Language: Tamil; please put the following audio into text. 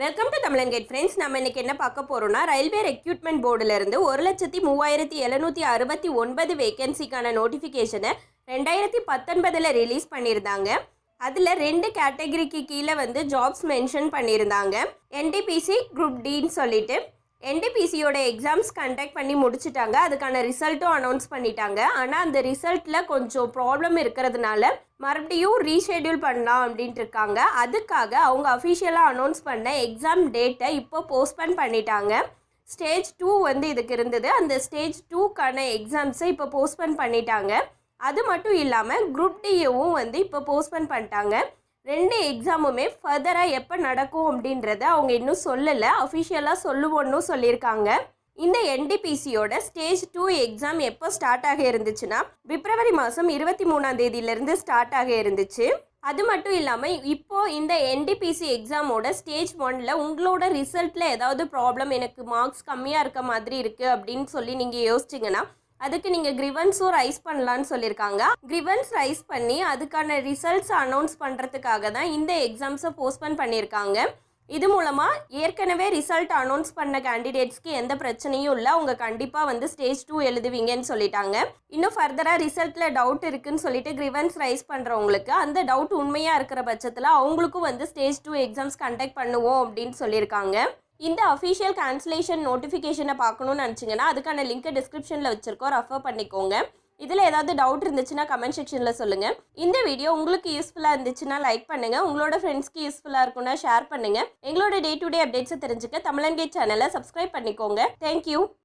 Welcome to தமிழன்கேட் friends. நம்ம இன்னைக்கு என்ன பார்க்க போறோம்னா, ரயில்வே ரெக்ரூட்மெண்ட் போர்டுல இருந்து 1,3769 வேகன்சிக்கான நோட்டிஃபிகேஷனை 2019 ரிலீஸ் பண்ணியிருந்தாங்க. அதில் 2 கேட்டகரிக்கு கீழே ஜாப்ஸ் மென்ஷன் பண்ணியிருந்தாங்க. NTPC Group Dன்னு சொல்லிட்டு NTPCயோட எக்ஸாம்ஸ் கண்டக்ட் பண்ணி முடிச்சுட்டாங்க. அதுக்கான ரிசல்ட்டும் அனௌன்ஸ் பண்ணிட்டாங்க. ஆனால் அந்த ரிசல்ட்டில் கொஞ்சம் ப்ராப்ளம் இருக்கிறதுனால மறுபடியும் ரீஷெடியூல் பண்ணலாம் அப்படின்ட்டு இருக்காங்க. அதுக்காக அவங்க அஃபிஷியலாக அனௌன்ஸ் பண்ண எக்ஸாம் டேட்டை இப்போ போஸ்ட்போன் பண்ணிட்டாங்க. ஸ்டேஜ் 2 இதுக்கு இருந்தது. அந்த ஸ்டேஜ் 2க்கான எக்ஸாம்ஸை இப்போ போஸ்ட்போன் பண்ணிட்டாங்க. அது மட்டும் இல்லாமல் குரூப் டியும் இப்போ போஸ்ட்போன் பண்ணிட்டாங்க. 2 எக்ஸாமுமே ஃபர்தராக எப்போ நடக்கும் அப்படின்றத அவங்க இன்னும் சொல்லலை. அஃபிஷியலாக சொல்லுவோன்னு சொல்லியிருக்காங்க. இந்த NTPCயோட ஸ்டேஜ் 2 எக்ஸாம் எப்போ ஸ்டார்ட் ஆக இருந்துச்சுன்னா பிப்ரவரி மாதம் 23ஆம் தேதியிலேருந்து ஸ்டார்ட் ஆக இருந்துச்சு. அது மட்டும் இல்லாமல் இப்போது இந்த NTPC எக்ஸாமோட ஸ்டேஜ் 1ல் உங்களோட ரிசல்ட்டில் ஏதாவது ப்ராப்ளம், எனக்கு மார்க்ஸ் கம்மியாக இருக்க மாதிரி இருக்குது அப்படின்னு சொல்லி நீங்கள் யோசிச்சிங்கன்னா அதுக்கு நீங்கள் கிரிவன்ஸும் ரைஸ் பண்ணலான்னு சொல்லியிருக்காங்க. கிரிவன்ஸ் ரைஸ் பண்ணி அதுக்கான ரிசல்ட்ஸ் அனௌன்ஸ் பண்ணுறதுக்காக தான் இந்த எக்ஸாம்ஸை போஸ்ட்போன் பண்ணியிருக்காங்க. இது மூலமாக ஏற்கனவே ரிசல்ட் அனௌன்ஸ் பண்ண கேண்டிடேட்ஸ்க்கு எந்த பிரச்சனையும் இல்லை. அவங்க கண்டிப்பாக ஸ்டேஜ் 2 எழுதுவீங்கன்னு சொல்லிட்டாங்க. இன்னும் ஃபர்தராக ரிசல்ட்டில் டவுட் இருக்குன்னு சொல்லிட்டு கிரிவன்ஸ் ரைஸ் பண்ணுறவங்களுக்கு அந்த டவுட் உண்மையாக இருக்கிற பட்சத்தில் அவங்களுக்கும் ஸ்டேஜ் 2 எக்ஸாம்ஸ் கண்டக்ட் பண்ணுவோம் அப்படின்னு சொல்லியிருக்காங்க. இந்த அஃபிஷியல் கேன்சலேஷன் நோட்டிஃபிகேஷனை பார்க்கணுன்னு நினச்சிங்கன்னா அதுக்கான லிங்க்கை டிஸ்கிரிப்ஷனில் வச்சுருக்கோம், ரெஃபர் பண்ணிக்கோங்க. இதில் ஏதாவது டவுட் இருந்துச்சுன்னா கமெண்ட் செக்ஷனில் சொல்லுங்கள். இந்த வீடியோ உங்களுக்கு யூஸ்ஃபுல்லாக இருந்துச்சுன்னா லைக் பண்ணுங்கள். உங்களோட ஃப்ரெண்ட்ஸ்க்கு யூஸ்ஃபுல்லாக இருக்குன்னா ஷேர் பண்ணுங்கள். எங்களோட டே டு டே அப்டேட்ஸை தெரிஞ்சுக்க தமிழன்கேட் சேனலை சப்ஸ்கிரைப் பண்ணிக்கோங்க. தேங்க்யூ.